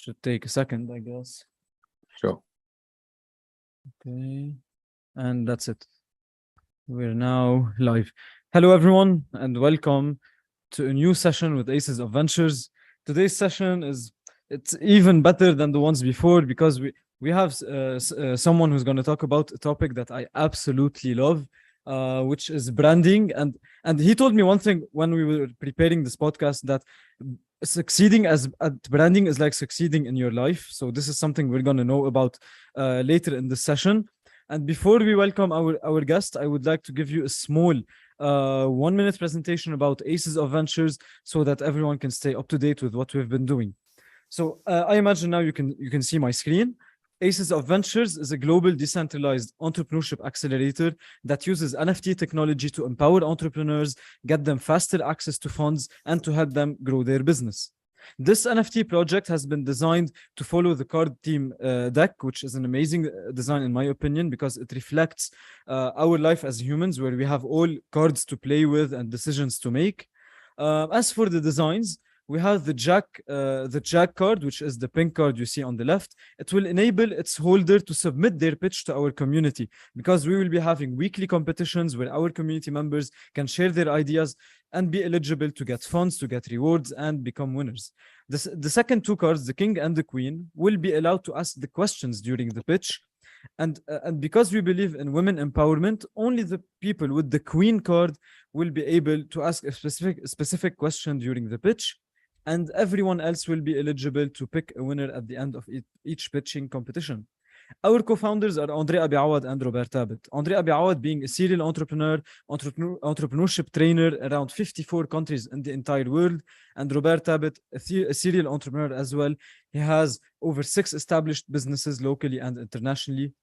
Should take a second, I guess. Sure. Okay. And that's it. We're now live. Hello, everyone, and welcome to a new session with Aces of Ventures. Today's session it's even better than the ones before because we have someone who's going to talk about a topic that I absolutely love, which is branding. And he told me one thing when we were preparing this podcast, that succeeding at branding is like succeeding in your life. So this is something we're going to know about later in the session. And before we welcome our guest, I would like to give you a small 1 minute presentation about Aces of Ventures so that everyone can stay up to date with what we've been doing. So I imagine now you can see my screen. Aces of Ventures is a global decentralized entrepreneurship accelerator that uses NFT technology to empower entrepreneurs, get them faster access to funds, and to help them grow their business. This NFT project has been designed to follow the card team deck, which is an amazing design in my opinion, because it reflects our life as humans, where we have all cards to play with and decisions to make. As for the designs, we have the Jack card, which is the pink card you see on the left. It will enable its holder to submit their pitch to our community, because we will be having weekly competitions where our community members can share their ideas and be eligible to get funds, to get rewards, and become winners. The second two cards, the King and the Queen, will be allowed to ask the questions during the pitch. And because we believe in women empowerment, only the people with the Queen card will be able to ask a specific question during the pitch. And everyone else will be eligible to pick a winner at the end of each pitching competition. Our co-founders are Andre Abiawad and Robert Tabet. Andre Abiawad being a serial entrepreneurship trainer around 54 countries in the entire world, and Robert Tabet, a serial entrepreneur as well. He has over 6 established businesses locally and internationally.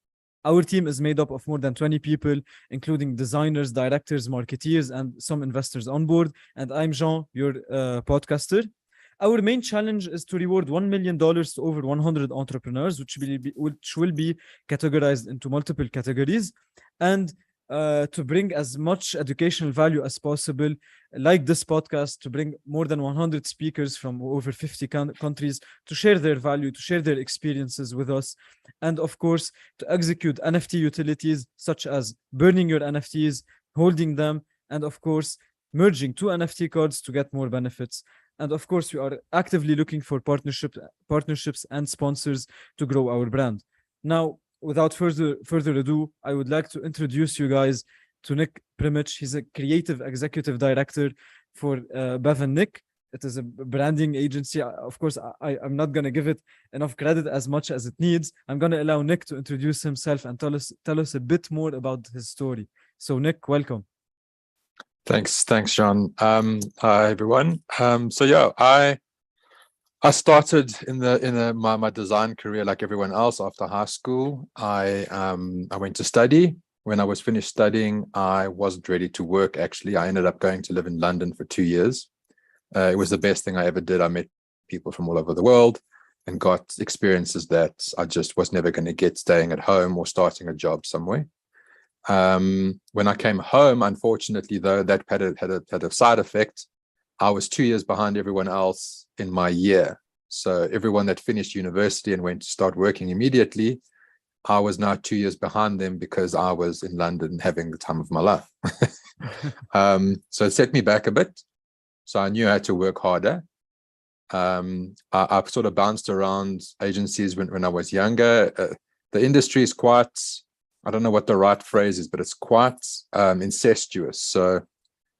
Our team is made up of more than 20 people, including designers, directors, marketeers, and some investors on board. And I'm Jean, your podcaster. Our main challenge is to reward $1 million to over 100 entrepreneurs, which will be categorized into multiple categories, and to bring as much educational value as possible, like this podcast, to bring more than 100 speakers from over 50 countries to share their value, to share their experiences with us, and of course, to execute NFT utilities such as burning your NFTs, holding them, and of course, merging 2 NFT cards to get more benefits. And of course, we are actively looking for partnerships and sponsors to grow our brand. Now, without further ado, I would like to introduce you guys to Nick Primich. He's a creative executive director for Bev and Nick. It is a branding agency. Of course, I'm not going to give it enough credit as much as it needs. I'm going to allow Nick to introduce himself and tell us a bit more about his story. So, Nick, welcome. Thanks, John. Hi everyone. So yeah, I started in my design career like everyone else after high school. I went to study. When I was finished studying, I wasn't ready to work. Actually, I ended up going to live in London for 2 years. It was the best thing I ever did. I met people from all over the world and got experiences that I just was never going to get staying at home or starting a job somewhere. When I came home, unfortunately, though, that had a side effect. I was 2 years behind everyone else in my year. So everyone that finished university and went to start working immediately, I was now 2 years behind them because I was in London having the time of my life. So it set me back a bit. So I knew I had to work harder. I sort of bounced around agencies when I was younger. The industry is quite, I don't know what the right phrase is, but it's quite incestuous. So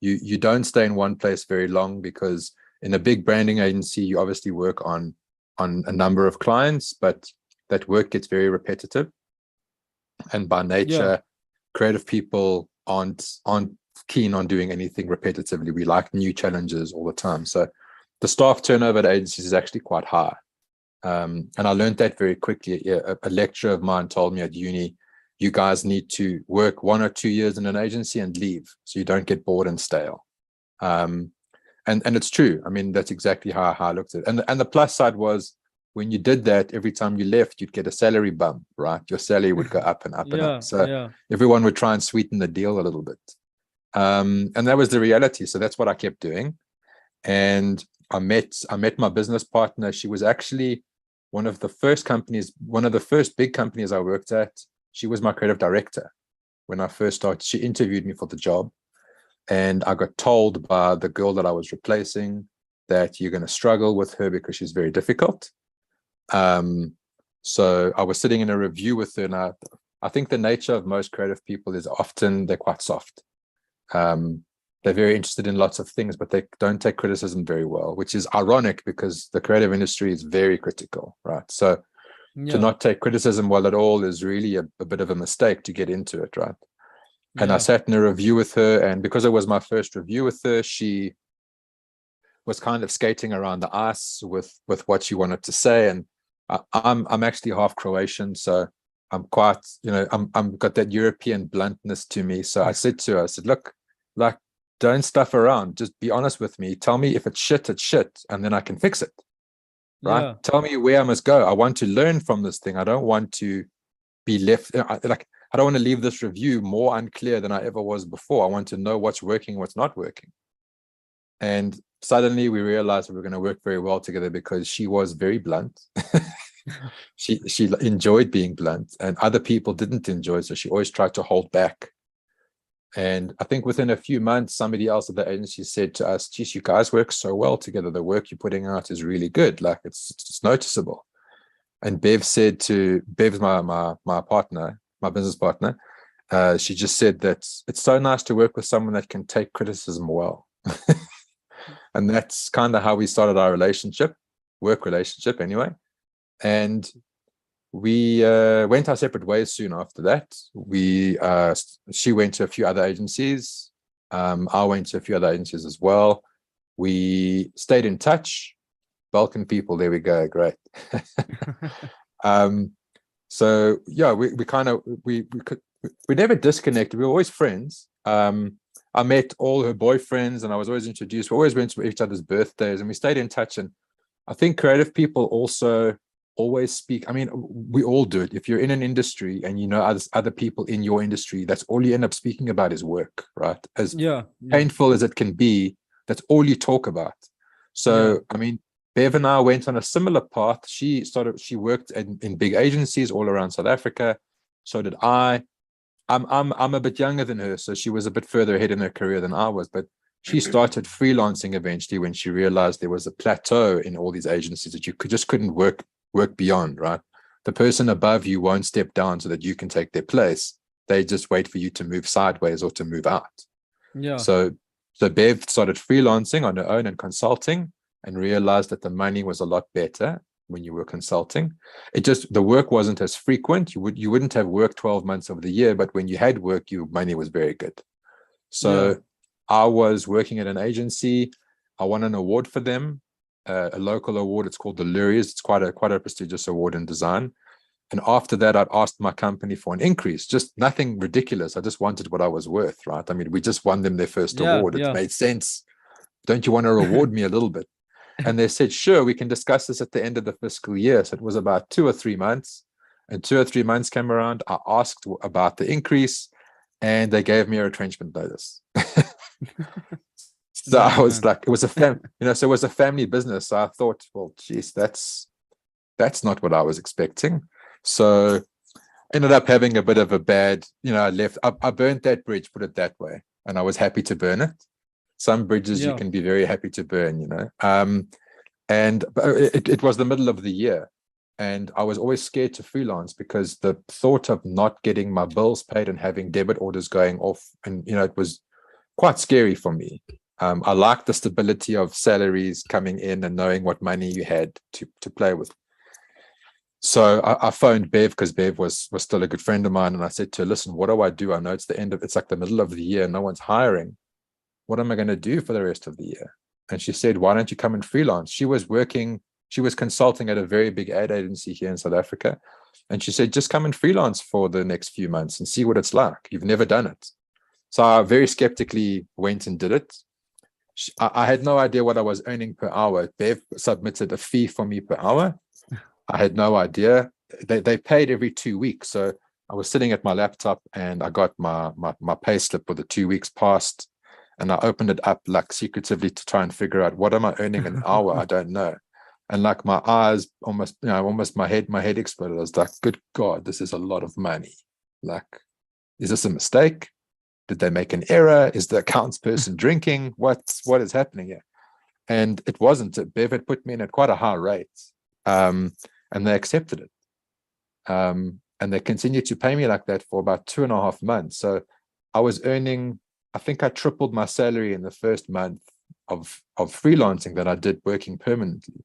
you don't stay in one place very long, because in a big branding agency, you obviously work on a number of clients, but that work gets very repetitive. And by nature, creative people aren't keen on doing anything repetitively. We like new challenges all the time. So the staff turnover at agencies is actually quite high. And I learned that very quickly. A lecturer of mine told me at uni, you guys need to work 1 or 2 years in an agency and leave, so you don't get bored and stale. And it's true. I mean, that's exactly how I looked at it. And the plus side was, when you did that, every time you left, you'd get a salary bump, right? Your salary would go up and up and up. So everyone would try and sweeten the deal a little bit. And that was the reality. So that's what I kept doing. And I met my business partner. She was actually one of the first big companies I worked at, she was my creative director. When I first started, she interviewed me for the job. And I got told by the girl that I was replacing that you're going to struggle with her because she's very difficult. So I was sitting in a review with her, and I think the nature of most creative people is often they're quite soft. They're very interested in lots of things, but they don't take criticism very well, which is ironic because the creative industry is very critical, right? So to not take criticism well at all is really a bit of a mistake to get into it, right? And I sat in a review with her, and because it was my first review with her, she was kind of skating around the ice with what she wanted to say. And I'm actually half Croatian, so I'm quite, I'm got that European bluntness to me. So I said to her, I said, look, like, don't stuff around. Just be honest with me. Tell me if it's shit, and then I can fix it. Right? Yeah. Tell me where I must go. I want to learn from this thing. I don't want to be left I don't want to leave this review more unclear than I ever was before. I want to know what's working, what's not working. And suddenly we realized we were going to work very well together because she was very blunt. she enjoyed being blunt, and other people didn't enjoy it, so she always tried to hold back. And I think within a few months, somebody else at the agency said to us, geez, you guys work so well together. The work you're putting out is really good. Like it's noticeable. And Bev's my partner, my business partner. She just said that it's so nice to work with someone that can take criticism well. And that's kind of how we started our work relationship anyway. And we went our separate ways soon after that. She went to a few other agencies. I went to a few other agencies as well. We stayed in touch. Balkan people, there we go, great. So yeah, we never disconnected. We were always friends. I met all her boyfriends, and I was always introduced. We always went to each other's birthdays, and we stayed in touch. And I think creative people also always speak. I mean, we all do it. If you're in an industry and you know other people in your industry, that's all you end up speaking about is work, right? As painful as it can be, that's all you talk about. So, I mean, Bev and I went on a similar path. She worked in big agencies all around South Africa. So did I. I'm a bit younger than her, so she was a bit further ahead in her career than I was. But she started freelancing eventually when she realized there was a plateau in all these agencies that you couldn't work beyond, right? The person above you won't step down so that you can take their place. They just wait for you to move sideways or to move out. Yeah. So Bev started freelancing on her own and consulting, and realized that the money was a lot better when you were consulting. The work wasn't as frequent. You wouldn't have worked 12 months of the year, but when you had work, your money was very good. So I was working at an agency. I won an award for them, a local award. It's called the Lurias. It's quite a prestigious award in design. And after that, I'd asked my company for an increase, just nothing ridiculous. I just wanted what I was worth, right? I mean, we just won them their first award. It made sense. Don't you want to reward me a little bit? And they said, sure, we can discuss this at the end of the fiscal year. So it was about 2 or 3 months. And 2 or 3 months came around. I asked about the increase, and they gave me a retrenchment notice. So I was like, it was so it was a family business. So I thought, well, geez, that's not what I was expecting. So ended up having a bit of a bad, I burnt that bridge, put it that way. And I was happy to burn it. Some bridges you can be very happy to burn, and it was the middle of the year, and I was always scared to freelance because the thought of not getting my bills paid and having debit orders going off, and it was quite scary for me. I liked the stability of salaries coming in and knowing what money you had to play with. So I phoned Bev, because Bev was still a good friend of mine, and I said to her, listen, what do I do? I know it's like the middle of the year, no one's hiring. What am I going to do for the rest of the year? And she said, why don't you come and freelance? She was consulting at a very big ad agency here in South Africa. And she said, just come and freelance for the next few months and see what it's like. You've never done it. So I very skeptically went and did it. I had no idea what I was earning per hour. Bev submitted a fee for me per hour. I had no idea. They paid every 2 weeks. So I was sitting at my laptop, and I got my pay slip for the 2 weeks past. And I opened it up like secretively to try and figure out, what am I earning an hour? I don't know. And like my eyes almost, almost my head exploded. I was like, good God, this is a lot of money. Like, is this a mistake? Did they make an error? Is the accounts person drinking? What is happening here? And it wasn't. Bev had put me in at quite a high rate, and they accepted it. And they continued to pay me like that for about 2.5 months. So I was earning, I think I tripled my salary in the first month of freelancing that I did working permanently.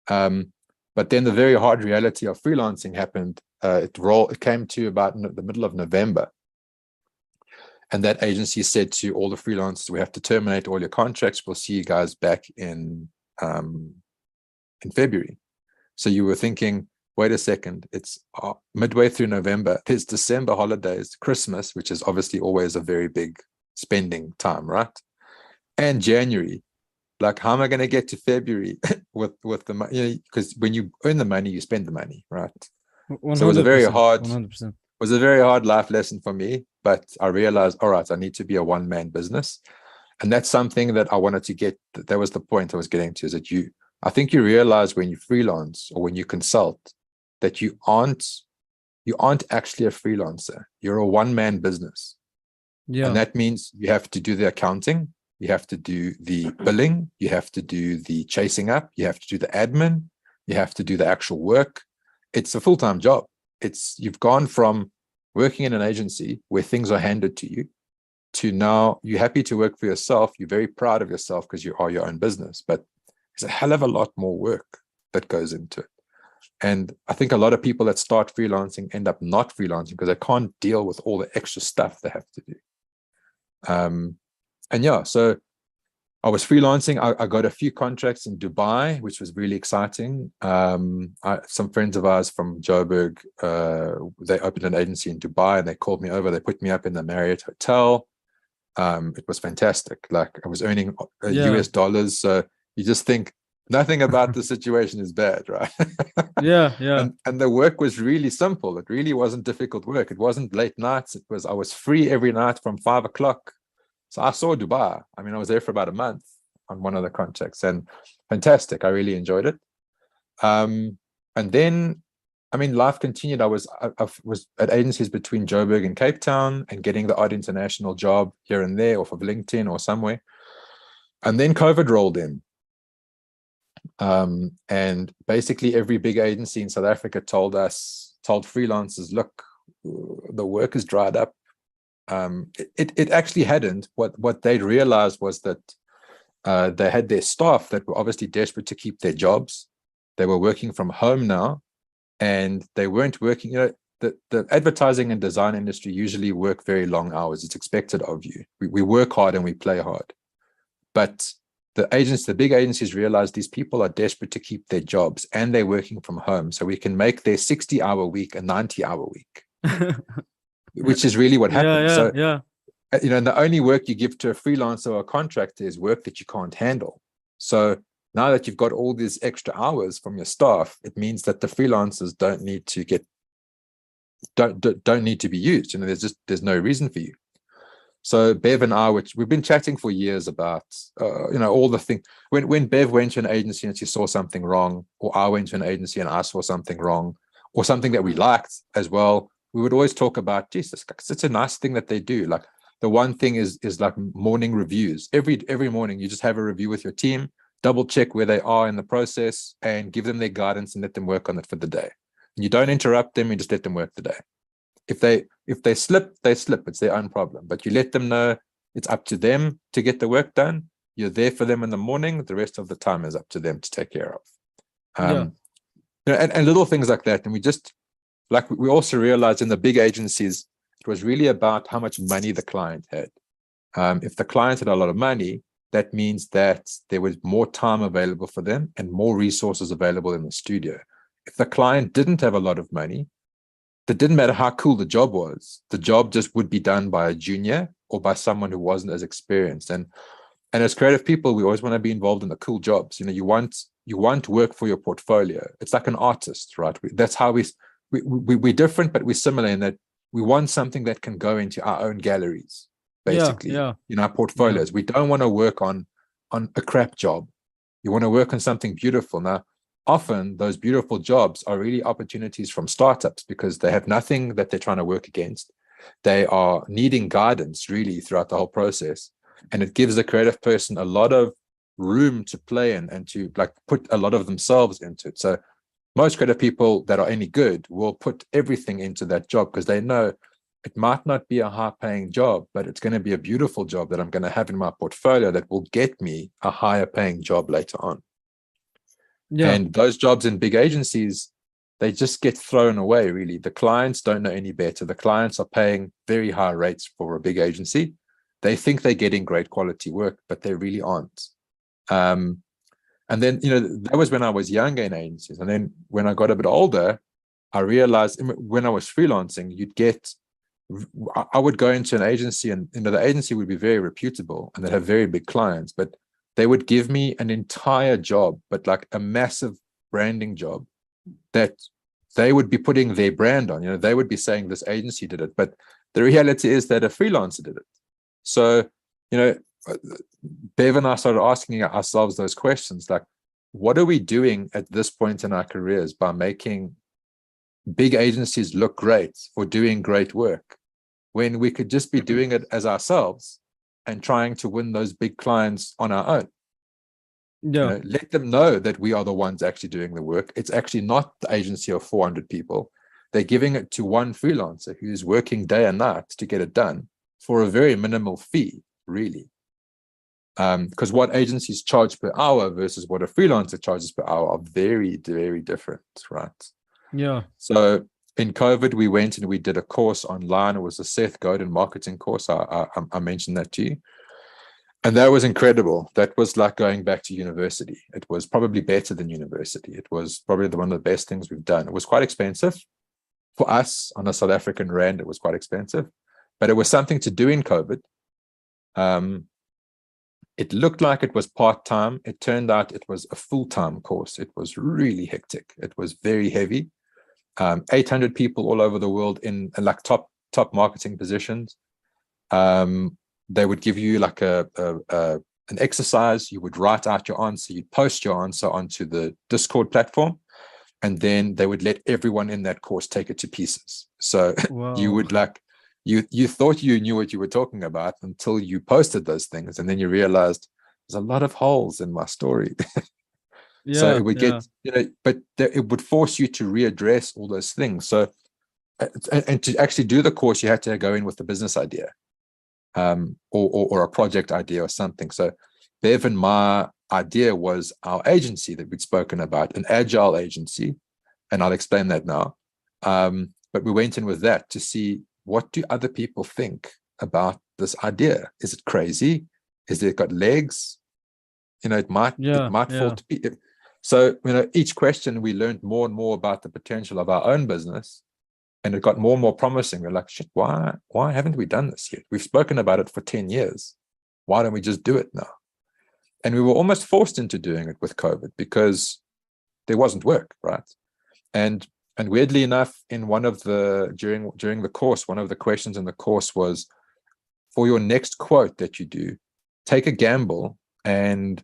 But then the very hard reality of freelancing happened. It came to about the middle of November. And that agency said to all the freelancers, we have to terminate all your contracts. We'll see you guys back in February. So you were thinking, wait a second, it's midway through November. There's December holidays, Christmas, which is obviously always a very big spending time, right? And January. Like, how am I going to get to February with the money? Because when you earn the money, you spend the money, right? 100%, so it was a very hard 100%. was a very hard life lesson for me, but I realized, all right, I need to be a one-man business. And that's something that I wanted to get. That was the point I was getting to, is that I think you realize when you freelance or when you consult that you aren't actually a freelancer. You're a one-man business. Yeah. And that means you have to do the accounting, you have to do the billing, you have to do the chasing up, you have to do the admin, you have to do the actual work. It's a full-time job. You've gone from working in an agency where things are handed to you to now you're happy to work for yourself. You're very proud of yourself because you are your own business, but there's a hell of a lot more work that goes into it. And I think a lot of people that start freelancing end up not freelancing because they can't deal with all the extra stuff they have to do. And yeah, so I was freelancing. I got a few contracts in Dubai, which was really exciting. Some friends of ours from Joburg, they opened an agency in Dubai and they called me over. They put me up in the Marriott Hotel. It was fantastic. Like, I was earning US dollars. So you just think nothing about the situation is bad, right? Yeah. And the work was really simple. It really wasn't difficult work. It wasn't late nights. I was free every night from 5 o'clock. So I saw Dubai. I mean, I was there for about a month on one of the contracts, and fantastic. I really enjoyed it. And then, I mean, life continued. I was at agencies between Joburg and Cape Town and getting the odd international job here and there off of LinkedIn or somewhere. And then COVID rolled in. And basically every big agency in South Africa told freelancers, look, the work is dried up. It actually hadn't. What they'd realized was that they had their staff that were obviously desperate to keep their jobs. They were working from home now, and they weren't working. The advertising and design industry usually work very long hours. It's expected of you. We work hard and we play hard. But the big agencies realized these people are desperate to keep their jobs and they're working from home. So we can make their 60-hour week a 90-hour week. Which is really what happened. Yeah. And the only work you give to a freelancer or a contractor is work that you can't handle. So now that you've got all these extra hours from your staff, it means that the freelancers don't need to be used. There's no reason for you. So Bev and I, which we've been chatting for years about, all the things. When Bev went to an agency and she saw something wrong, or I went to an agency and I saw something wrong, or something that we liked as well, we would always talk about, Jesus, it's a nice thing that they do. Like, the one thing is like morning reviews. Every morning you just have a review with your team, double check where they are in the process and give them their guidance and let them work on it for the day. And you don't interrupt them, you just let them work the day. If they slip, they slip. It's their own problem. But you let them know it's up to them to get the work done. You're there for them in the morning. The rest of the time is up to them to take care of. And little things like that. And we also realized in the big agencies, it was really about how much money the client had. If the client had a lot of money, that means that there was more time available for them and more resources available in the studio. If the client didn't have a lot of money, it didn't matter how cool the job was. The job just would be done by a junior or by someone who wasn't as experienced. And as creative people, we always want to be involved in the cool jobs. You want work for your portfolio. It's like an artist, right? That's how we're different, but we're similar in that we want something that can go into our own galleries, basically, in our portfolios. We don't want to work on a crap job. You want to work on something beautiful. Now, often those beautiful jobs are really opportunities from startups because they have nothing that they're trying to work against. They are needing guidance really throughout the whole process. And it gives the creative person a lot of room to play in and to like put a lot of themselves into it. So most creative people that are any good will put everything into that job because they know it might not be a high paying job, but it's going to be a beautiful job that I'm going to have in my portfolio that will get me a higher paying job later on. Yeah. And those jobs in big agencies, they just get thrown away, really. The clients don't know any better. The clients are paying very high rates for a big agency. They think they're getting great quality work, but they really aren't. And then, that was when I was younger in agencies. And then when I got a bit older, I realized when I was freelancing, I would go into an agency and, the agency would be very reputable and they'd have very big clients, but they would give me an entire job, but like a massive branding job that they would be putting their brand on. They would be saying this agency did it, but the reality is that a freelancer did it. So, Bev and I started asking ourselves those questions, like, what are we doing at this point in our careers by making big agencies look great for doing great work when we could just be doing it as ourselves and trying to win those big clients on our own? Yeah. Let them know that we are the ones actually doing the work. It's actually not the agency of 400 people. They're giving it to one freelancer who's working day and night to get it done for a very minimal fee, really. Because what agencies charge per hour versus what a freelancer charges per hour are very, very different, right? Yeah. So in COVID, we went and we did a course online. It was a Seth Godin marketing course. I mentioned that to you. And that was incredible. That was like going back to university. It was probably better than university. It was probably one of the best things we've done. It was quite expensive. For us, on a South African rand, it was quite expensive. But it was something to do in COVID. It looked like it was part-time. It turned out it was a full-time course. It was really hectic. It was very heavy. 800 people all over the world in like top marketing positions. They would give you like an exercise. You would write out your answer. You'd post your answer onto the Discord platform, and then they would let everyone in that course take it to pieces. So you Wow. would like, you thought you knew what you were talking about until you posted those things, and then you realized there's a lot of holes in my story. So it would get, but it would force you to readdress all those things. So, and to actually do the course, you had to go in with a business idea, or a project idea or something. So Bev and my idea was our agency that we'd spoken about, an agile agency, and I'll explain that now. But we went in with that to see, what do other people think about this idea? Is it crazy? Is it got legs? It might fall to be. So, each question we learned more and more about the potential of our own business, and it got more and more promising. We're like, shit, why haven't we done this yet? We've spoken about it for 10 years. Why don't we just do it now? And we were almost forced into doing it with COVID because there wasn't work, right? And weirdly enough, in one of the during the course, one of the questions in the course was, for your next quote that you do, take a gamble and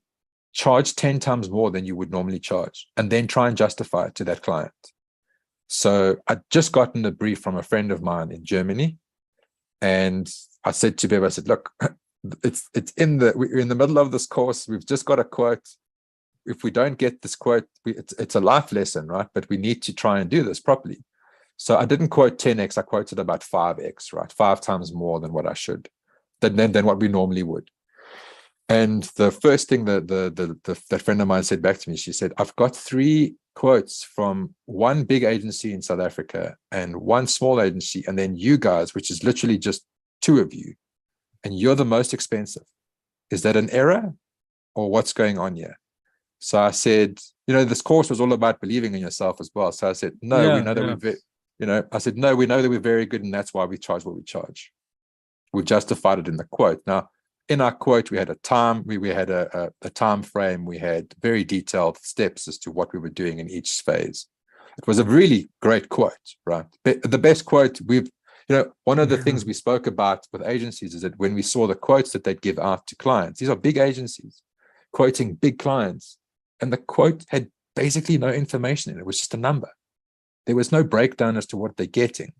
charge 10 times more than you would normally charge, and then try and justify it to that client. So I'd just gotten a brief from a friend of mine in Germany, and I said to Bev, I said, look, we're in the middle of this course. We've just got a quote. If we don't get this quote, it's a life lesson, right? But we need to try and do this properly. So I didn't quote 10x. I quoted about 5x, right? 5 times more than what I should, than what we normally would. And the first thing that friend of mine said back to me, she said, I've got 3 quotes from one big agency in South Africa and one small agency, and then you guys, which is literally just 2 of you, and you're the most expensive. Is that an error, or what's going on here? So I said, this course was all about believing in yourself as well. So I said, no, we know that we know that we're very good, and that's why we charge what we charge. We've justified it in the quote. Now, in our quote, we had a time, we had a time frame, we had very detailed steps as to what we were doing in each phase. It was a really great quote, right? The best quote one of the things we spoke about with agencies is that when we saw the quotes that they'd give out to clients, these are big agencies quoting big clients, and the quote had basically no information in it. It was just a number. There was no breakdown as to what they're getting.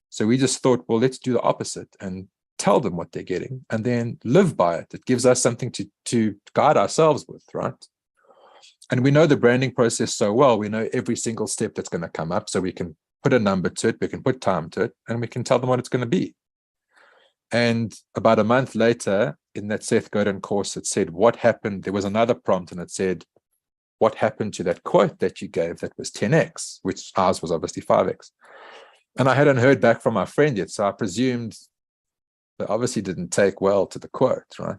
So we just thought, well, let's do the opposite and tell them what they're getting and then live by it. It gives us something to guide ourselves with, right? And we know the branding process so well. We know every single step that's going to come up. So we can put a number to it, we can put time to it, and we can tell them what it's going to be. And about a month later, in that Seth Godin course, it said, what happened? There was another prompt and it said, what happened to that quote that you gave that was 10x, which ours was obviously 5x. And I hadn't heard back from my friend yet. So I presumed they obviously didn't take well to the quote, right?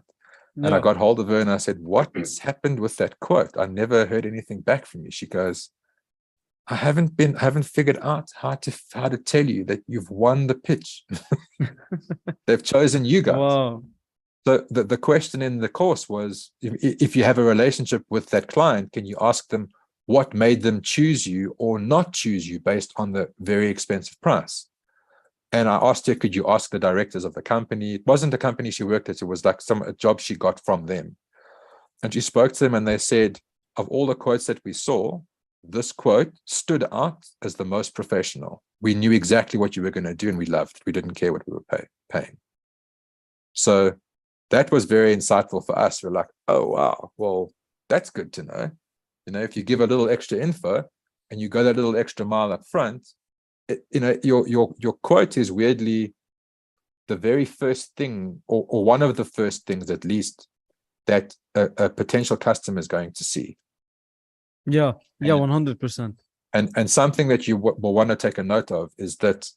And I got hold of her and I said, what's happened with that quote? I never heard anything back from you. She goes, I haven't figured out how to tell you that you've won the pitch. They've chosen you guys. Wow. So the question in the course was, if you have a relationship with that client, can you ask them what made them choose you or not choose you based on the very expensive price? And I asked her, could you ask the directors of the company? It wasn't a company she worked at. It was like a job she got from them. And she spoke to them and they said, of all the quotes that we saw, this quote stood out as the most professional. We knew exactly what you were going to do and we loved it. We didn't care what we were paying. So that was very insightful for us. We're like, oh, wow, well, that's good to know. You know, if you give a little extra info and you go that little extra mile up front, your quote is weirdly the very first thing, or one of the first things at least, that a potential customer is going to see. Yeah, 100%. And something that you will want to take a note of is that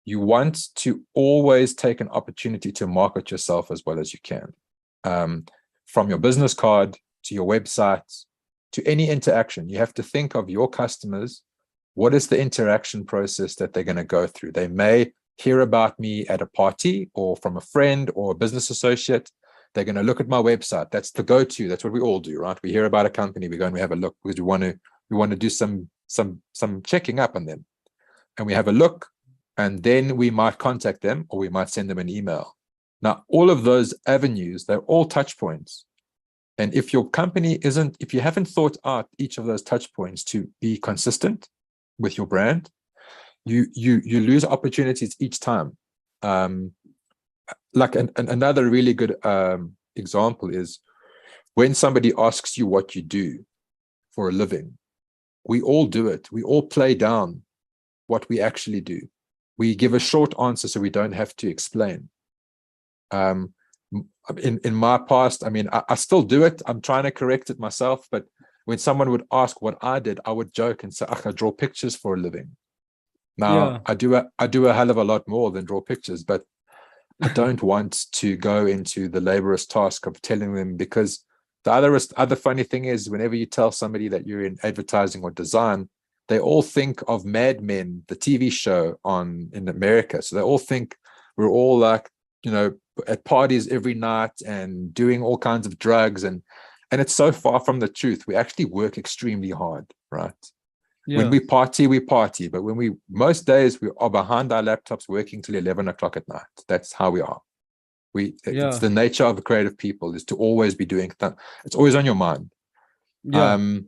you want to always take an opportunity to market yourself as well as you can. From your business card to your website to any interaction, you have to think of your customers. What is the interaction process that they're going to go through? They may hear about me at a party or from a friend or a business associate. They're going to look at my website. That's the go-to. That's what we all do, right? We hear about a company, we go and we have a look because we want to do some checking up on them. And we have a look, and then we might contact them or we might send them an email. Now, all of those avenues, they're all touch points. And if your company if you haven't thought out each of those touch points to be consistent with your brand, you lose opportunities each time. Like another really good example is when somebody asks you what you do for a living. We all do it. We all play down what we actually do. We give a short answer so we don't have to explain. In my past, I mean, I still do it. I'm trying to correct it myself. But when someone would ask what I did, I would joke and say, I draw pictures for a living. Now, I do a hell of a lot more than draw pictures, but I don't want to go into the laborious task of telling them, because the other funny thing is, whenever you tell somebody that you're in advertising or design, they all think of Mad Men, the TV show in America. So they all think we're all like, at parties every night and doing all kinds of drugs. And it's so far from the truth. We actually work extremely hard, right? Yeah. When we party, but most days we are behind our laptops working till 11 o'clock at night. That's how we are. It's the nature of creative people is to always be doing that. It's always on your mind. Yeah.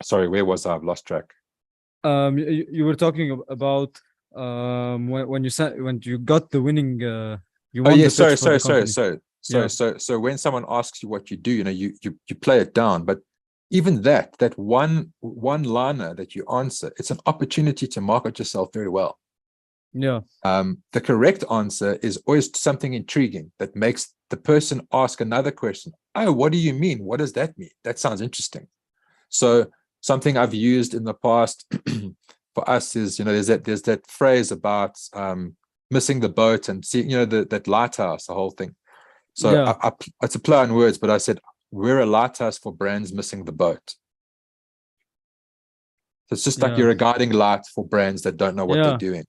Sorry, where was I? I've lost track. You were talking about when you got the winning. So when someone asks you what you do, you play it down, but even that one liner that you answer, it's an opportunity to market yourself very well. Yeah. The correct answer is always something intriguing that makes the person ask another question. Oh, what do you mean? What does that mean? That sounds interesting. So something I've used in the past for us is, there's that phrase about missing the boat and see, that lighthouse, the whole thing. So it's a play on words, but I said, we're a lighthouse for brands missing the boat. So it's just like you're a guiding light for brands that don't know what they're doing.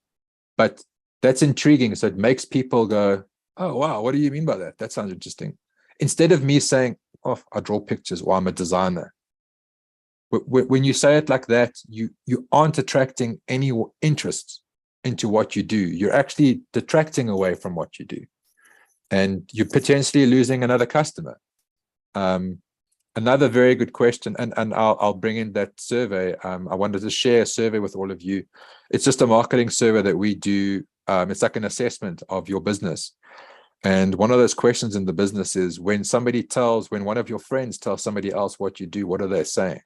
But that's intriguing. So it makes people go, oh, wow, what do you mean by that? That sounds interesting. Instead of me saying, oh, I draw pictures or I'm a designer. When you say it like that, you aren't attracting any interest into what you do. You're actually detracting away from what you do. And you're potentially losing another customer. Another very good question, and I'll bring in that survey. I wanted to share a survey with all of you. It's just a marketing survey that we do. It's like an assessment of your business. And one of those questions in the business is when one of your friends tells somebody else what you do, what are they saying?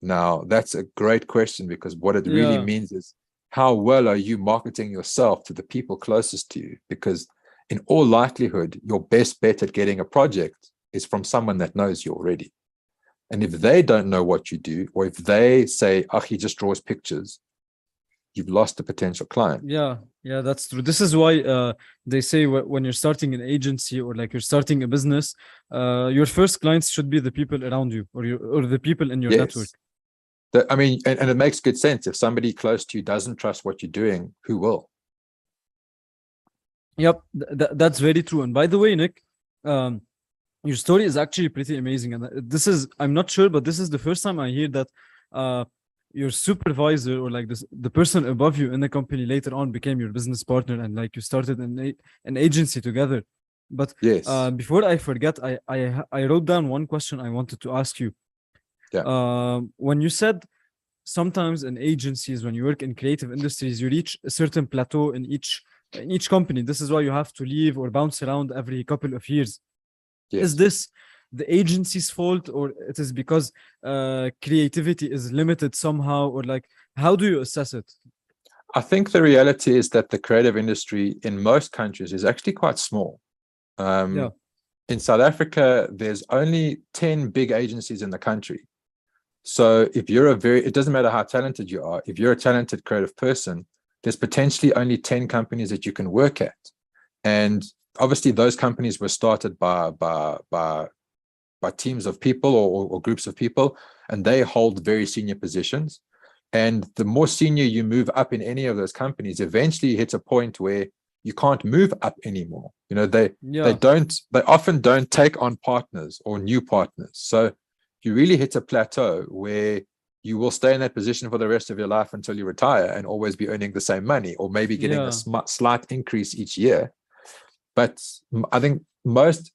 Now, that's a great question, because what it really Yeah, means is how well are you marketing yourself to the people closest to you? Because in all likelihood, your best bet at getting a project is from someone that knows you already. And if they don't know what you do, or if they say, oh, he just draws pictures, you've lost a potential client. yeah, that's true. This is why they say when you're starting an agency or like you're starting a business, your first clients should be the people around you or the people in your network. Yes. I mean, and it makes good sense. If somebody close to you doesn't trust what you're doing, who will? Yep, that's very true. And by the way, Nick, um, your story is actually pretty amazing. And I'm not sure, but this is the first time I hear that uh, your supervisor or like the person above you in the company later on became your business partner and like you started an agency together. But Yes. before I forget, I wrote down one question I wanted to ask you. Yeah. When you said sometimes in agencies, when you work in creative industries, you reach a certain plateau in each company. This is why you have to leave or bounce around every couple of years. Is Yes. this the agency's fault, or it is because creativity is limited somehow, or like how do you assess it? I think the reality is that the creative industry in most countries is actually quite small. Yeah, In South Africa, there's only 10 big agencies in the country. So if it doesn't matter how talented you are, if you're a talented creative person, there's potentially only 10 companies that you can work at. And obviously those companies were started by teams of people or groups of people, and they hold very senior positions. And the more senior you move up in any of those companies, eventually you hit a point where you can't move up anymore. You know, they yeah, often don't take on partners or new partners. So you really hit a plateau where you will stay in that position for the rest of your life until you retire and always be earning the same money, or maybe getting a yeah, slight increase each year. But I think most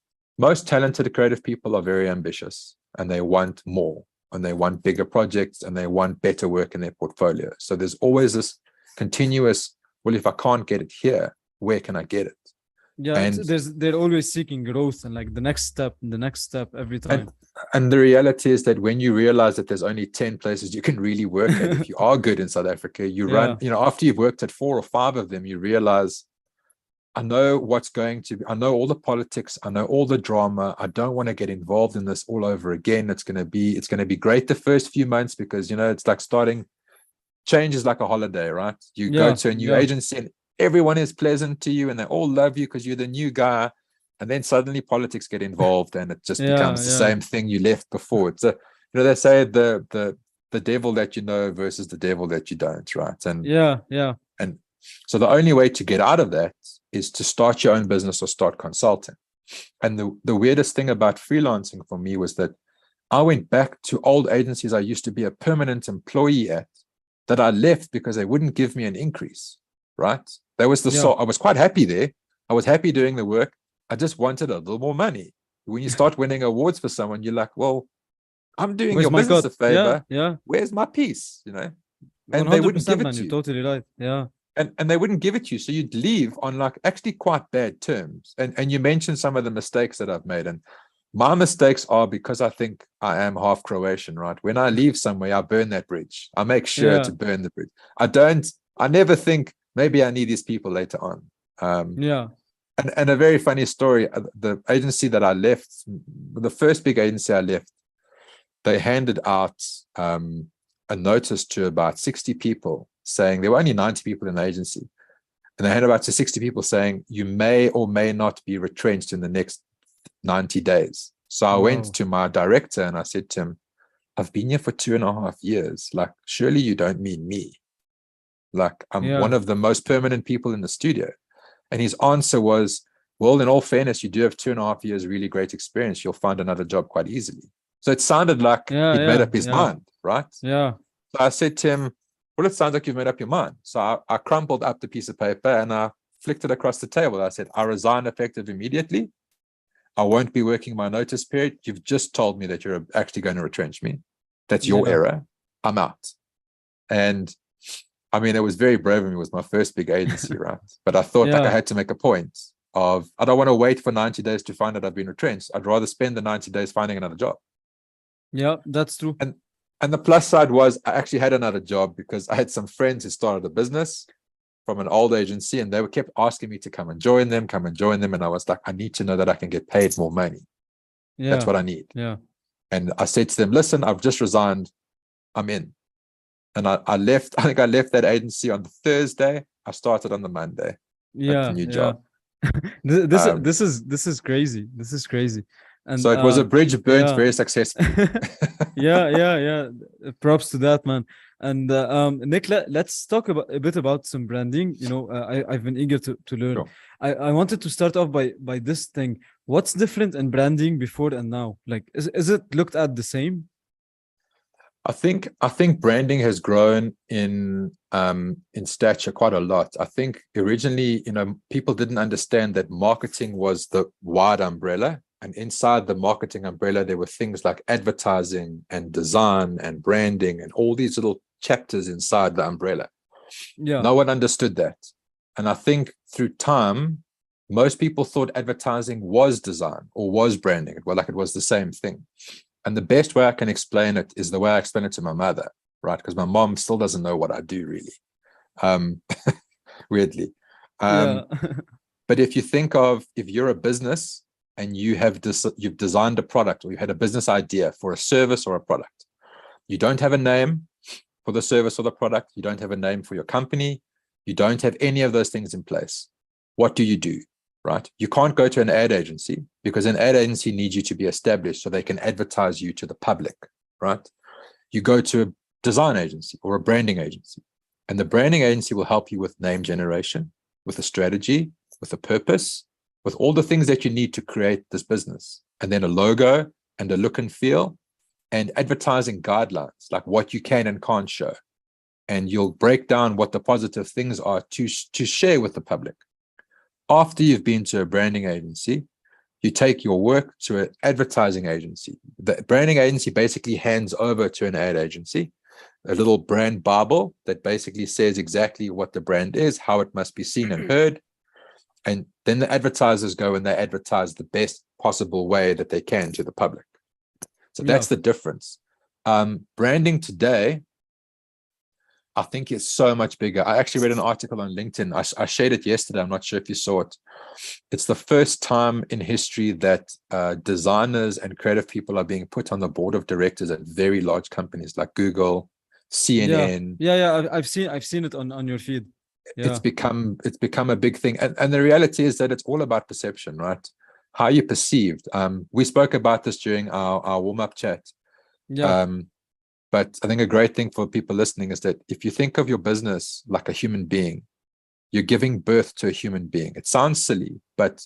talented creative people are very ambitious, and they want more, and they want bigger projects, and they want better work in their portfolio. So there's always this continuous, well, if I can't get it here, where can I get it? yeah. And They're always seeking growth and like the next step every and time. and the reality is that when you realize that there's only 10 places you can really work at, if you are good in South Africa, Yeah, after you've worked at 4 or 5 of them, you realize, I know I know all the politics, I know all the drama. I don't want to get involved in this all over again. It's going to be great the first few months, because, it's like change is like a holiday, right? You go yeah, to a new yeah, agency and everyone is pleasant to you and they all love you because you're the new guy. And then suddenly politics get involved and it just yeah, becomes the yeah, same thing you left before. It's they say the devil that you know versus the devil that you don't, right? yeah, yeah, And so the only way to get out of that is to start your own business or start consulting. And the weirdest thing about freelancing for me was that I went back to old agencies I used to be a permanent employee at, that I left because they wouldn't give me an increase, right? That was yeah. I was quite happy there. I was happy doing the work. I just wanted a little more money. When you start winning awards for someone, you're like, well, I'm doing Where's your my business cut? a Yeah, favor. yeah. Where's my piece? And they wouldn't 100%, give it man. to You're you. totally right. Yeah, And they wouldn't give it to you. So you'd leave on like actually quite bad terms. And you mentioned some of the mistakes that I've made. And my mistakes are because I think I am half Croatian, right? When I leave somewhere, I burn that bridge. I make sure yeah, to burn the bridge. I never think maybe I need these people later on. yeah. And a very funny story, the agency that I left, the first big agency I left, they handed out a notice to about 60 people saying, there were only 90 people in the agency. And they handed out to 60 people saying, you may or may not be retrenched in the next 90 days. So I went Wow. to my director and I said to him, I've been here for 2.5 years. Like, surely you don't mean me. Like, I'm one Yeah, of the most permanent people in the studio. And his answer was, well, in all fairness, you do have 2.5 years really great experience. You'll find another job quite easily. So it sounded like yeah, he'd made yeah, up his yeah, mind, right? yeah. So I said to him, well, it sounds like you've made up your mind. So I crumpled up the piece of paper and I flicked it across the table. I said, I resign effective immediately. I won't be working my notice period. You've just told me that you're actually going to retrench me. That's your Yeah. error. I'm out. And I mean, it was very brave of me. It was my first big agency, right? But I thought like I Yeah. had to make a point of, I don't want to wait for 90 days to find out I've been retrenched. I'd rather spend the 90 days finding another job. Yeah. That's true. And the plus side was I actually had another job because I had some friends who started a business from an old agency, and they kept asking me to come and join them. And I was like, I need to know that I can get paid more money. That's Yeah. what I need. Yeah. And I said to them, listen, I've just resigned. I'm in. And I left, I think I left that agency on the Thursday. I started on the Monday at the Yeah. new Yeah. job. This is crazy. This is crazy. And So it was a bridge burnt yeah. very successfully. Yeah. Props to that, man. And Nick, let's talk about a bit about some branding. I've been eager to learn. Sure. I wanted to start off by this thing. What's different in branding before and now? Like, is it looked at the same? I think branding has grown in stature quite a lot. I think originally, people didn't understand that marketing was the wide umbrella, and inside the marketing umbrella, there were things like advertising and design and branding and all these little chapters inside the umbrella. Yeah. No one understood that. And I think through time, most people thought advertising was design or was branding. Well, like it was the same thing. And the best way I can explain it is the way I explain it to my mother, right? Because my mom still doesn't know what I do really, weirdly. Yeah. But if you think of, if you're a business and you've designed a product, or you had a business idea for a service or a product, you don't have a name for the service or the product. You don't have a name for your company. You don't have any of those things in place. What do? Right? You can't go to an ad agency because an ad agency needs you to be established so they can advertise you to the public, right? You go to a design agency or a branding agency, and the branding agency will help you with name generation, with a strategy, with a purpose, with all the things that you need to create this business, and then a logo and a look and feel and advertising guidelines, like what you can and can't show. And you'll break down what the positive things are to share with the public. After you've been to a branding agency, you take your work to an advertising agency. The branding agency basically hands over to an ad agency a little brand Bible that basically says exactly what the brand is, how it must be seen and heard. And then the advertisers go and they advertise the best possible way that they can to the public. So that's the difference. Branding today, I think it's so much bigger. I actually read an article on LinkedIn. I shared it yesterday. I'm not sure if you saw it. It's the first time in history that designers and creative people are being put on the board of directors at very large companies like Google, CNN. Yeah. I've seen it on your feed. Yeah. It's become a big thing. And the reality is that it's all about perception, right? How you're perceived. We spoke about this during our warm-up chat. Yeah. But I think a great thing for people listening is that if you think of your business like a human being, you're giving birth to a human being. It sounds silly, but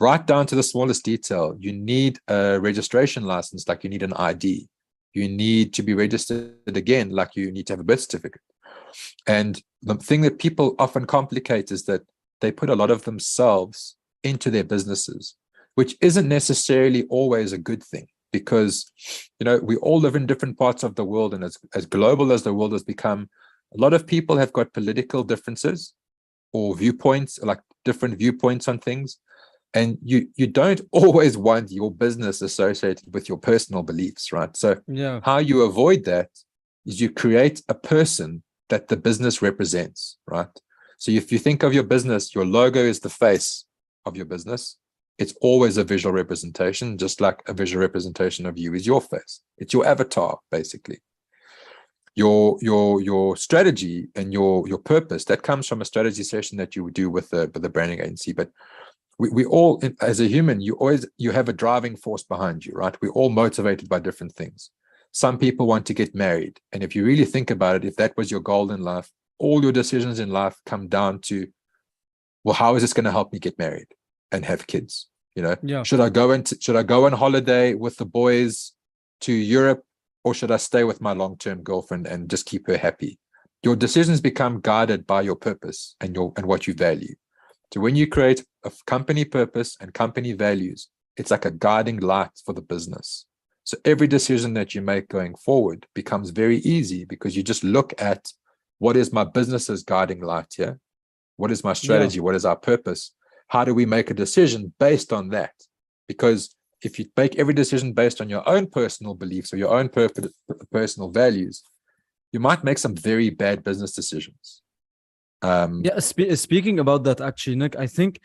right down to the smallest detail, you need a registration license, like you need an ID. You need to be registered again, like you need to have a birth certificate. And the thing that people often complicate is that they put a lot of themselves into their businesses, which isn't necessarily always a good thing. Because, we all live in different parts of the world, and as global as the world has become, a lot of people have got political differences or viewpoints, like different viewpoints on things. And you don't always want your business associated with your personal beliefs, right? So how you avoid that is you create a person that the business represents, right? So if you think of your business, your logo is the face of your business. It's always a visual representation, just like a visual representation of you is your face. It's your avatar, basically. Your strategy and your purpose, that comes from a strategy session that you would do with the branding agency. But we all, as a human, you have a driving force behind you, right? We're all motivated by different things. Some people want to get married. And if you really think about it, if that was your goal in life, all your decisions in life come down to, well, how is this going to help me get married and have kids? Should I go on holiday with the boys to Europe, or should I stay with my long-term girlfriend and just keep her happy? Your decisions become guided by your purpose and what you value. So when you create a company purpose and company values, it's like a guiding light for the business. So every decision that you make going forward becomes very easy because you just look at what is my business's guiding light here? What is my strategy? What is our purpose? How do we make a decision based on that? Because if you make every decision based on your own personal beliefs or your own personal values, you might make some very bad business decisions. Speaking about that, actually, Nick, I think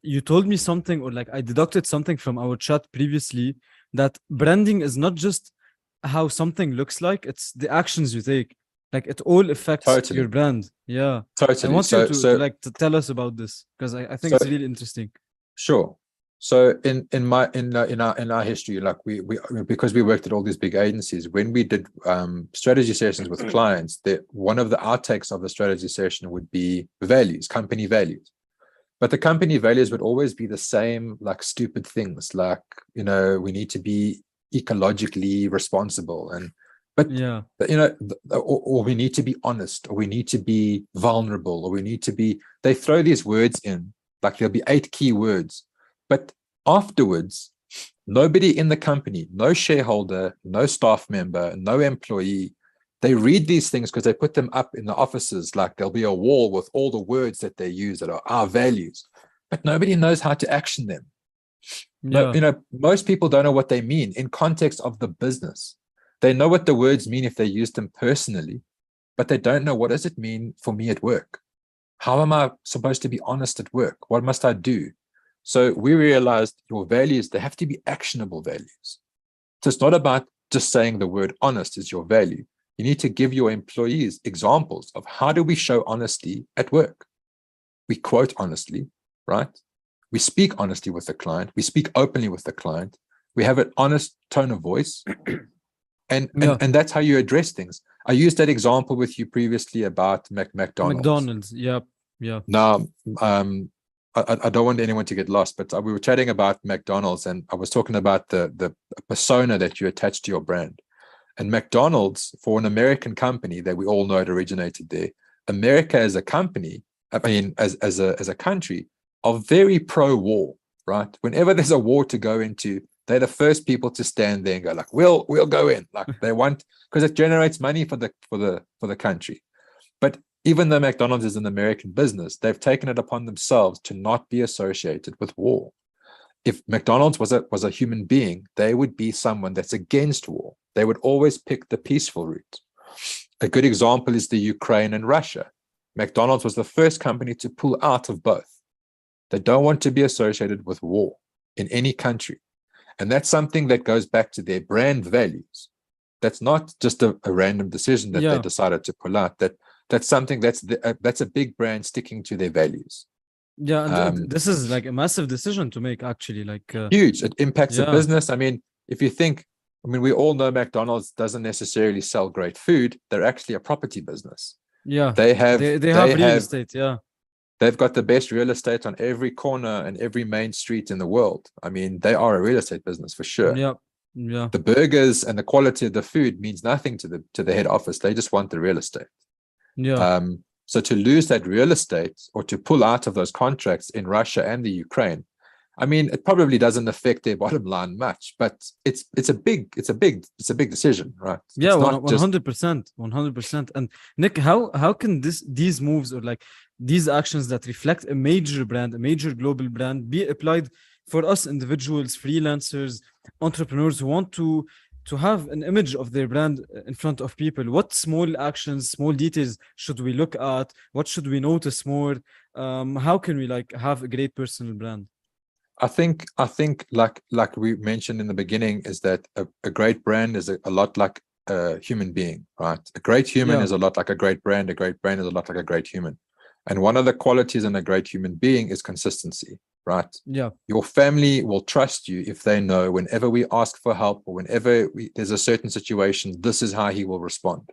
you told me something, or like I deducted something from our chat previously, that branding is not just how something looks like, it's the actions you take. Like it all affects Totally. your brand. Yeah. I Totally. want you to tell us about this, because I think it's really interesting. Sure. So in our history, like we because we worked at all these big agencies, when we did strategy sessions with clients, that one of the outtakes of the strategy session would be values, company values. But the company values would always be the same, like stupid things, like, you know, we need to be ecologically responsible, but yeah, you know, or we need to be honest, or we need to be vulnerable, or we need to be. They throw these words in, like there'll be 8 key words, but afterwards, nobody in the company, no shareholder, no staff member, no employee, they read these things because they put them up in the offices. Like there'll be a wall with all the words that they use that are our values, but nobody knows how to action them. No, you know, most people don't know what they mean in context of the business. They know what the words mean if they use them personally, but they don't know, what does it mean for me at work? How am I supposed to be honest at work? What must I do? So we realized your values, they have to be actionable values. So it's not about just saying the word honest is your value. You need to give your employees examples of how do we show honesty at work. We quote honestly, right? We speak honestly with the client. We speak openly with the client. We have an honest tone of voice. And that's how you address things. I used that example with you previously about McDonald's. Yep. Yeah. Now, I don't want anyone to get lost, but we were chatting about McDonald's, and I was talking about the persona that you attach to your brand. And McDonald's, for an American company that we all know it originated there, America as a company, I mean, as a country, are very pro-war, right? Whenever there's a war to go into, they're the first people to stand there and go like, we'll go in. Like they want, because it generates money for the country. But even though McDonald's is an American business, they've taken it upon themselves to not be associated with war. If McDonald's was a human being, they would be someone that's against war. They would always pick the peaceful route. A good example is the Ukraine and Russia. McDonald's was the first company to pull out of both. They don't want to be associated with war in any country. And that's something that goes back to their brand values. That's not just a random decision that they decided to pull out. That's something that's a big brand sticking to their values. Yeah, and this is like a massive decision to make, actually. Like huge. It impacts the business. I mean, if you think, we all know McDonald's doesn't necessarily sell great food. They're actually a property business. Yeah, they have real estate. Yeah, they've got the best real estate on every corner and every main street in the world. I mean, they are a real estate business for sure. Yeah. The burgers and the quality of the food means nothing to the head office. They just want the real estate. Yeah. So to lose that real estate or to pull out of those contracts in Russia and the Ukraine, I mean, it probably doesn't affect their bottom line much, but it's a big decision, right? Yeah, 100%, 100%. And Nick, how can these moves, or like these actions that reflect a major brand, a major global brand, be applied for us individuals, freelancers, entrepreneurs who want to have an image of their brand in front of people? What small actions, small details should we look at? What should we notice more? How can we like have a great personal brand? I think like we mentioned in the beginning, is that a great brand is a lot like a human being, right? A great human is a lot like a great brand. A great brand is a lot like a great human. And one of the qualities in a great human being is consistency, right? Yeah. Your family will trust you if they know whenever we ask for help or whenever there's a certain situation, this is how he will respond.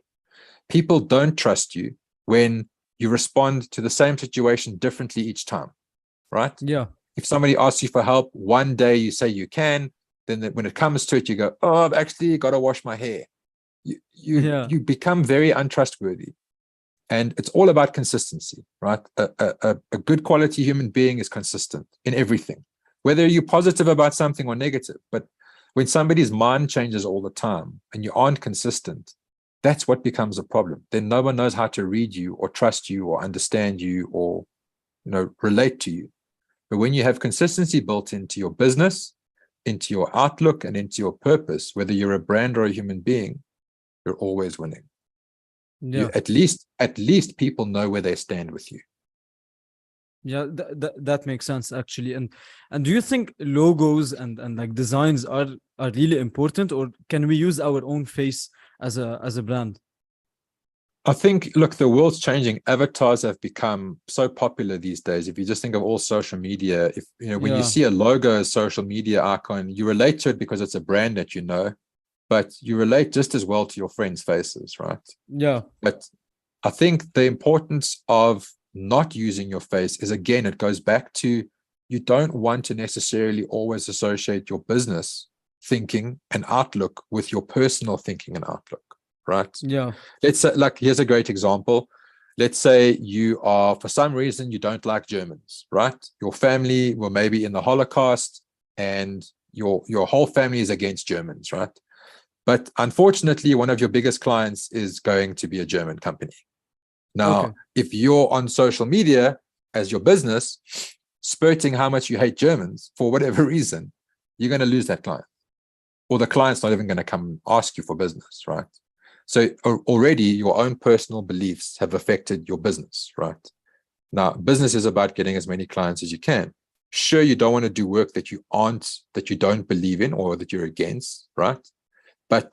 People don't trust you when you respond to the same situation differently each time, right? Yeah. If somebody asks you for help, one day you say you can, then when it comes to it, you go, oh, I've actually got to wash my hair. You become very untrustworthy. And it's all about consistency, right? A good quality human being is consistent in everything. whether you're positive about something or negative. But when somebody's mind changes all the time and you aren't consistent, that's what becomes a problem. Then no one knows how to read you or trust you or understand you or, relate to you. But when you have consistency built into your business, into your outlook, and into your purpose, whether you're a brand or a human being, you're always winning. Yeah. At least people know where they stand with you. Yeah, that makes sense actually. And do you think logos and like designs are really important, or can we use our own face as a brand? I think, look, the world's changing. Avatars have become so popular these days. If you just think of all social media, when you Yeah. see a logo, a social media icon, you relate to it because it's a brand that you know, but you relate just as well to your friends' faces, right? Yeah. But I think the importance of not using your face is, again, it goes back to, you don't want to necessarily always associate your business thinking and outlook with your personal thinking and outlook, right? Yeah. Let's say, like, here's a great example. Let's say you are, for some reason, you don't like Germans, right? Your family were maybe in the Holocaust and your whole family is against Germans, right? But unfortunately, one of your biggest clients is going to be a German company. Now, Okay. if you're on social media as your business, spurting how much you hate Germans for whatever reason, you're going to lose that client. Or the client's not even going to come ask you for business, right? So already your own personal beliefs have affected your business, right? Now, business is about getting as many clients as you can. Sure, you don't want to do work that you don't believe in or that you're against, right? But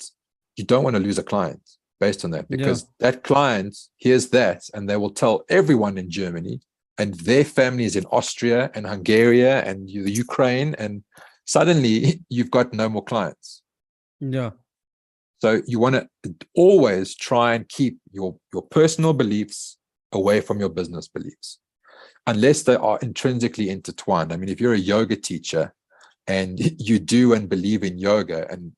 you don't want to lose a client based on that, because that client hears that and they will tell everyone in Germany, and their families in Austria and Hungary and the Ukraine, and suddenly you've got no more clients. Yeah. So you want to always try and keep your personal beliefs away from your business beliefs, unless they are intrinsically intertwined. I mean, if you're a yoga teacher and you do and believe in yoga, and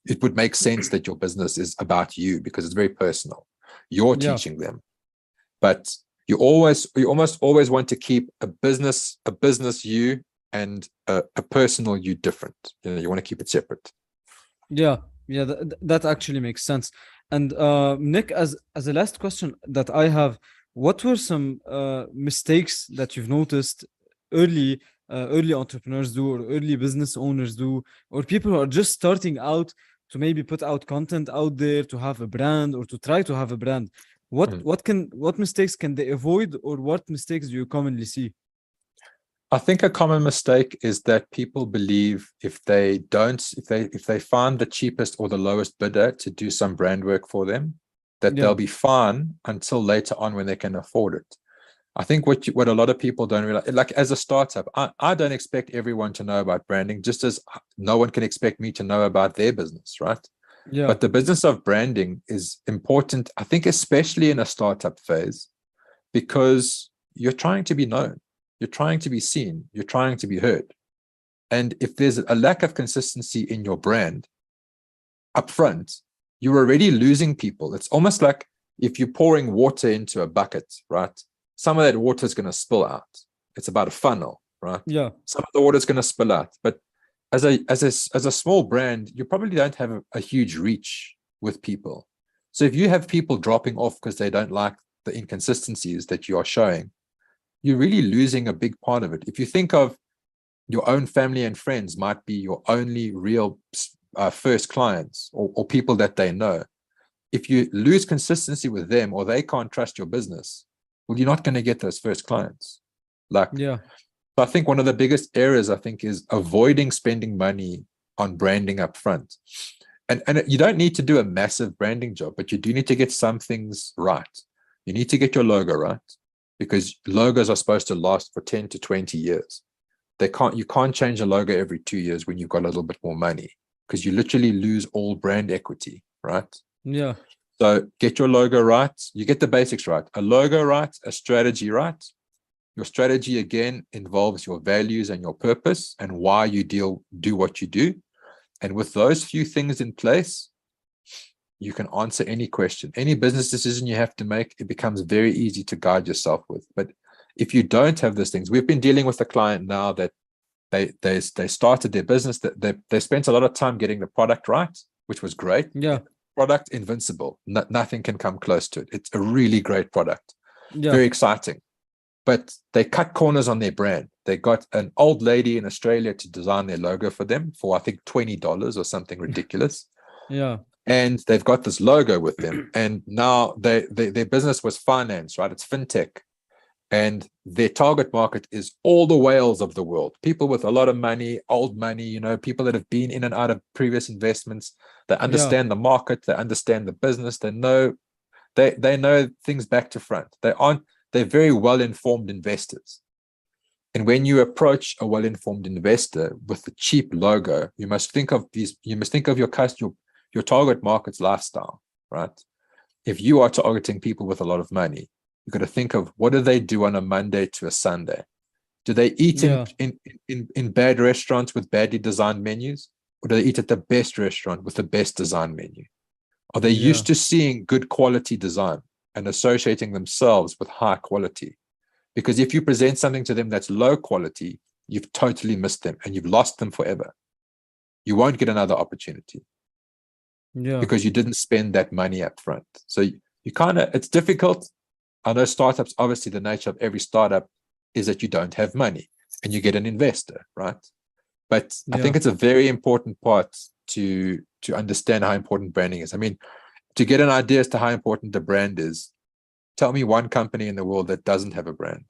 it would make sense that your business is about you because it's very personal. You're teaching them, but you almost always want to keep a business you and a personal you different. You want to keep it separate. Yeah. Yeah, that actually makes sense. And Nick, as a last question that I have, what were some mistakes that you've noticed early early entrepreneurs do, or early business owners do, or people who are just starting out to maybe put out content out there to have a brand or to try to have a brand? What mistakes can they avoid, or what mistakes do you commonly see? I think a common mistake is that people believe if they find the cheapest or the lowest bidder to do some brand work for them, that they'll be fine until later on when they can afford it. I think what a lot of people don't realize, like as a startup, I don't expect everyone to know about branding, just as no one can expect me to know about their business, right? Yeah. But the business of branding is important, I think, especially in a startup phase, because you're trying to be known. You're trying to be seen. You're trying to be heard. And if there's a lack of consistency in your brand up front, you're already losing people. It's almost like if you're pouring water into a bucket, right? Some of that water is going to spill out. It's about a funnel, right? Yeah. Some of the water is going to spill out. But as a small brand, you probably don't have a huge reach with people. So if you have people dropping off because they don't like the inconsistencies that you are showing, you're really losing a big part of it. If you think of your own family and friends might be your only real first clients or people that they know. If you lose consistency with them or they can't trust your business, well, you're not going to get those first clients. So I think one of the biggest errors, I think, is avoiding spending money on branding up front. And you don't need to do a massive branding job, but you do need to get some things right. You need to get your logo right, because logos are supposed to last for 10 to 20 years. You can't change a logo every 2 years when you've got a little bit more money, because you literally lose all brand equity, right? Yeah. So get your logo right. You get the basics right. A logo right, a strategy right. Your strategy, again, involves your values and your purpose and why you do what you do. And with those few things in place, you can answer any question, any business decision you have to make. It becomes very easy to guide yourself with. But if you don't have those things, we've been dealing with a client now that They started their business. They spent a lot of time getting the product right, which was great. Yeah. Product invincible. Nothing can come close to it. It's a really great product. Yeah. Very exciting. But they cut corners on their brand. They got an old lady in Australia to design their logo for them for, I think, $20 or something ridiculous. Yeah. And they've got this logo with them. And now their business was finance, right? It's fintech. And their target market is all the whales of the world, people with a lot of money, old money, people that have been in and out of previous investments. They understand the market, they understand the business, they know things back to front. They're very well-informed investors. And when you approach a well-informed investor with a cheap logo, you must think of your target market's lifestyle, right? If you are targeting people with a lot of money, you've got to think of, what do they do on a Monday to a Sunday? Do they eat in bad restaurants with badly designed menus? Or do they eat at the best restaurant with the best design menu? Are they used to seeing good quality design and associating themselves with high quality? Because if you present something to them that's low quality, you've totally missed them and you've lost them forever. You won't get another opportunity because you didn't spend that money up front. So you it's difficult. I know startups, obviously the nature of every startup is that you don't have money and you get an investor, right? But I think it's a very important part to understand how important branding is. I mean, to get an idea as to how important the brand is, tell me one company in the world that doesn't have a brand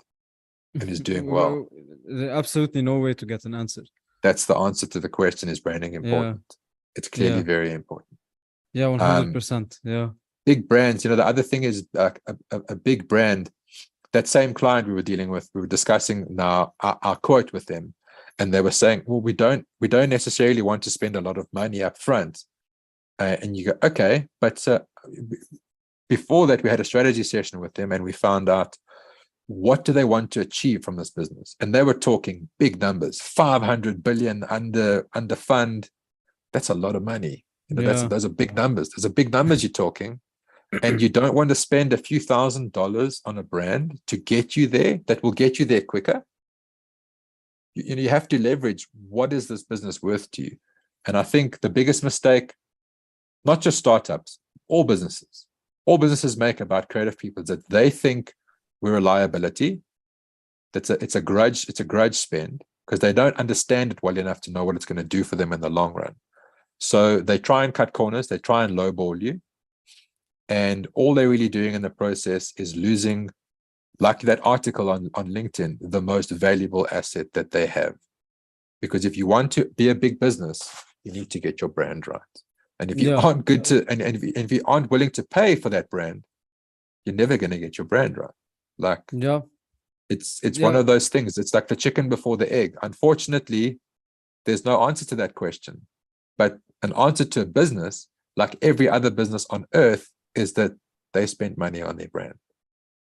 and is doing well. There's absolutely no way to get an answer. That's the answer to the question, is branding important? It's clearly very important. Yeah, 100%. Yeah. Big brands, the other thing is a big brand. That same client we were dealing with, we were discussing now our quote with them, and they were saying, well, we don't necessarily want to spend a lot of money up front. And you go, okay, but before that, we had a strategy session with them and we found out, what do they want to achieve from this business? And they were talking big numbers, 500 billion under fund. That's a lot of money. Those are big numbers. Those are big numbers you're talking. And you don't want to spend a few $1,000s on a brand to get you there, that will get you there quicker. You have to leverage, what is this business worth to you? And I think the biggest mistake, not just startups, all businesses make about creative people, is that they think we're a liability. It's a grudge spend, because they don't understand it well enough to know what it's going to do for them in the long run. So they try and cut corners, they try and lowball you. And all they're really doing in the process is losing, like that article on LinkedIn, the most valuable asset that they have. Because if you want to be a big business, you need to get your brand right. And if you aren't good to, and if you aren't willing to pay for that brand, you're never going to get your brand right. Like, it's one of those things. It's like the chicken before the egg. Unfortunately, there's no answer to that question. But an answer to a business, like every other business on earth, is that they spend money on their brand.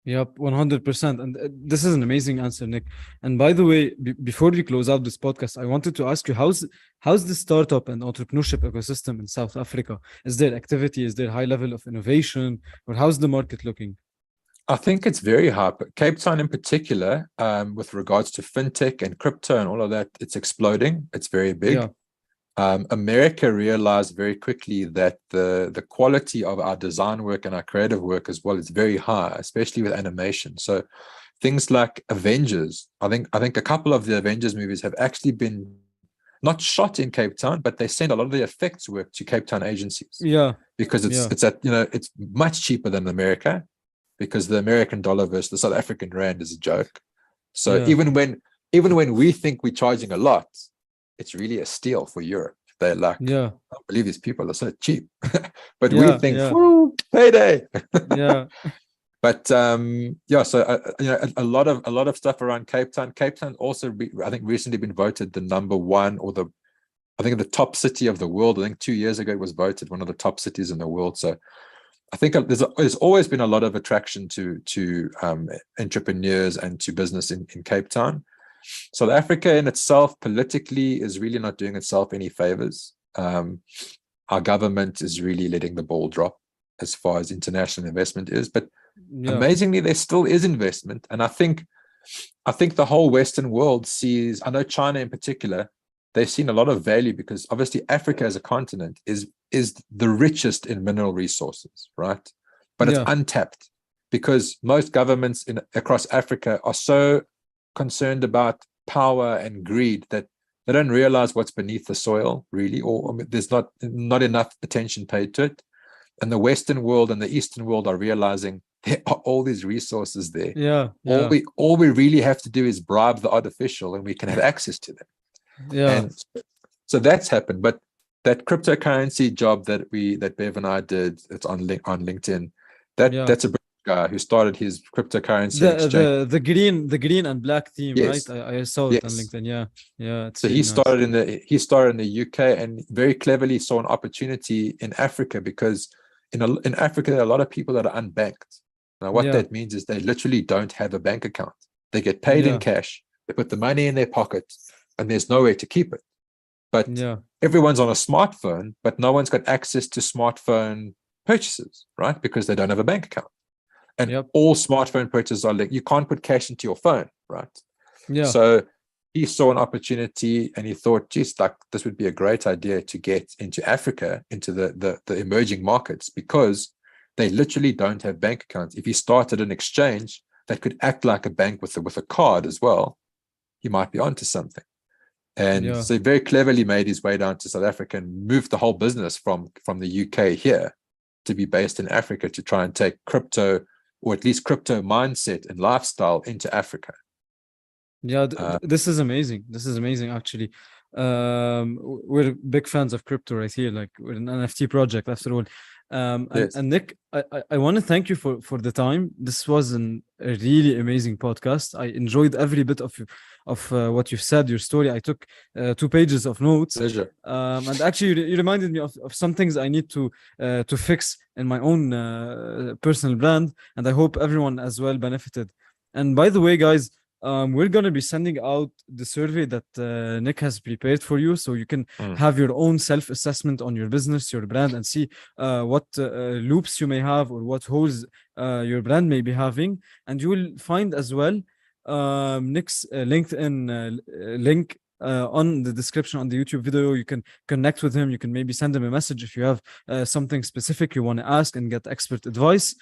Yep, 100%. And this is an amazing answer, Nick. And by the way, before we close out this podcast, I wanted to ask you, how's the startup and entrepreneurship ecosystem in South Africa? Is there activity? Is there high level of innovation? Or how's the market looking? I think it's very high. But Cape Town in particular, with regards to fintech and crypto and all of that, it's exploding. It's very big. Yeah. America realized very quickly that the quality of our design work and our creative work as well is very high, especially with animation. So things like Avengers, I think a couple of the Avengers movies have actually been not shot in Cape Town, but they send a lot of the effects work to Cape Town agencies. Yeah. Because it's much cheaper than America, because the American dollar versus the South African rand is a joke. So even when we think we're charging a lot, it's really a steal for Europe. They're like, I can't believe these people are so cheap. But we think, woo, payday. But so a lot of stuff around Cape Town. Cape Town also, I think, recently been voted the number one, or the top city of the world. I think 2 years ago it was voted one of the top cities in the world. So I think there's always been a lot of attraction to entrepreneurs and to business in Cape Town. South Africa in itself politically is really not doing itself any favors. Our government is really letting the ball drop as far as international investment is, but amazingly there still is investment. And I think I think the whole Western world sees, I know China in particular, they've seen a lot of value because obviously Africa as a continent is the richest in mineral resources, right? But it's Yeah. untapped because most governments across Africa are so concerned about power and greed that they don't realize what's beneath the soil, really, or there's not enough attention paid to it. And the Western world and the Eastern world are realizing there are all these resources there. Yeah. All we really have to do is bribe the artificial, and we can have access to them. Yeah. And so that's happened. But that cryptocurrency job that Bev and I did, it's on LinkedIn. That's a British guy who started his cryptocurrency exchange. The green and black theme, Yes. right? I saw it on LinkedIn. Yeah. It's So really he nice. started in the UK and very cleverly saw an opportunity in Africa because in Africa there are a lot of people that are unbanked. Now what that means is they literally don't have a bank account. They get paid in cash. They put the money in their pocket and there's nowhere to keep it. But everyone's on a smartphone, but no one's got access to smartphone purchases, right? Because they don't have a bank account. And all smartphone purchases are linked. You can't put cash into your phone, right? So he saw an opportunity and he thought, geez, like this would be a great idea to get into Africa, into the emerging markets, because they literally don't have bank accounts. If he started an exchange that could act like a bank with a card as well, he might be onto something. And so he very cleverly made his way down to South Africa and moved the whole business from the UK here to be based in Africa to try and take crypto, or at least crypto mindset and lifestyle, into Africa. This is amazing. This is amazing, actually. We're big fans of crypto right here. Like, we're an NFT project after all. And Nick, I want to thank you for the time. This was a really amazing podcast. I enjoyed every bit of what you said, your story. I took 2 pages of notes. Pleasure. And actually, you reminded me of some things I need to fix in my own personal brand. And I hope everyone as well benefited. And by the way, guys, we're going to be sending out the survey that Nick has prepared for you, so you can have your own self-assessment on your business, your brand, and see what loops you may have or what holes your brand may be having. And you will find as well Nick's LinkedIn link on the description on the YouTube video. You can connect with him. You can maybe send him a message if you have something specific you want to ask and get expert advice.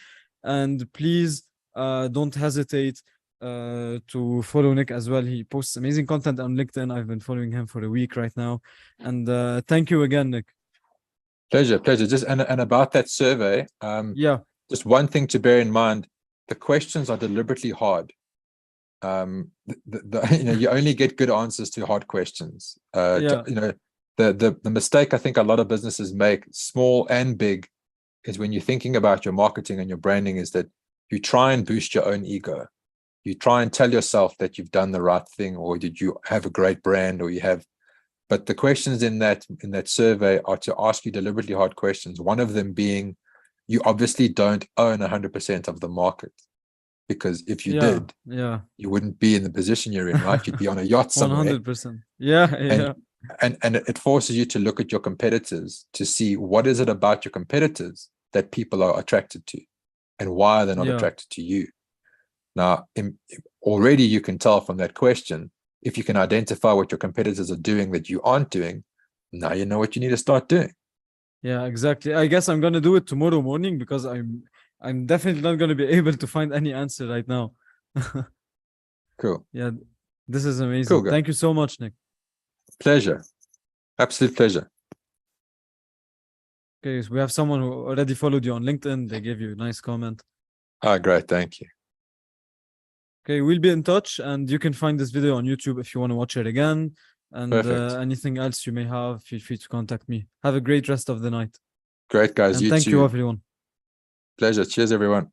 And please don't hesitate to follow Nick as well. He posts amazing content on LinkedIn. I've been following him for a week right now. And thank you again, Nick. Pleasure. Just and about that survey, just one thing to bear in mind: the questions are deliberately hard. You only get good answers to hard questions. The mistake I think a lot of businesses make, small and big, is when you're thinking about your marketing and your branding, is that you try and boost your own ego. You try and tell yourself that you've done the right thing, or did you have a great brand, or you have. But the questions in that survey are to ask you deliberately hard questions. One of them being, you obviously don't own 100% of the market, because if you did, you wouldn't be in the position you're in, right? You'd be on a yacht somewhere. 100%. And it forces you to look at your competitors to see what is it about your competitors that people are attracted to, and why are they not attracted to you. Now, already you can tell from that question, if you can identify what your competitors are doing that you aren't doing, now you know what you need to start doing. Yeah, exactly. I guess I'm going to do it tomorrow morning, because I'm definitely not going to be able to find any answer right now. Cool. Yeah, this is amazing. Cool, thank you so much, Nick. Pleasure. Absolute pleasure. Okay, so we have someone who already followed you on LinkedIn. They gave you a nice comment. Great. Thank you. Okay, we'll be in touch, and you can find this video on YouTube if you want to watch it again. And anything else you may have, feel free to contact me. Have a great rest of the night. Great, guys. And thank you, everyone. Pleasure. Cheers, everyone.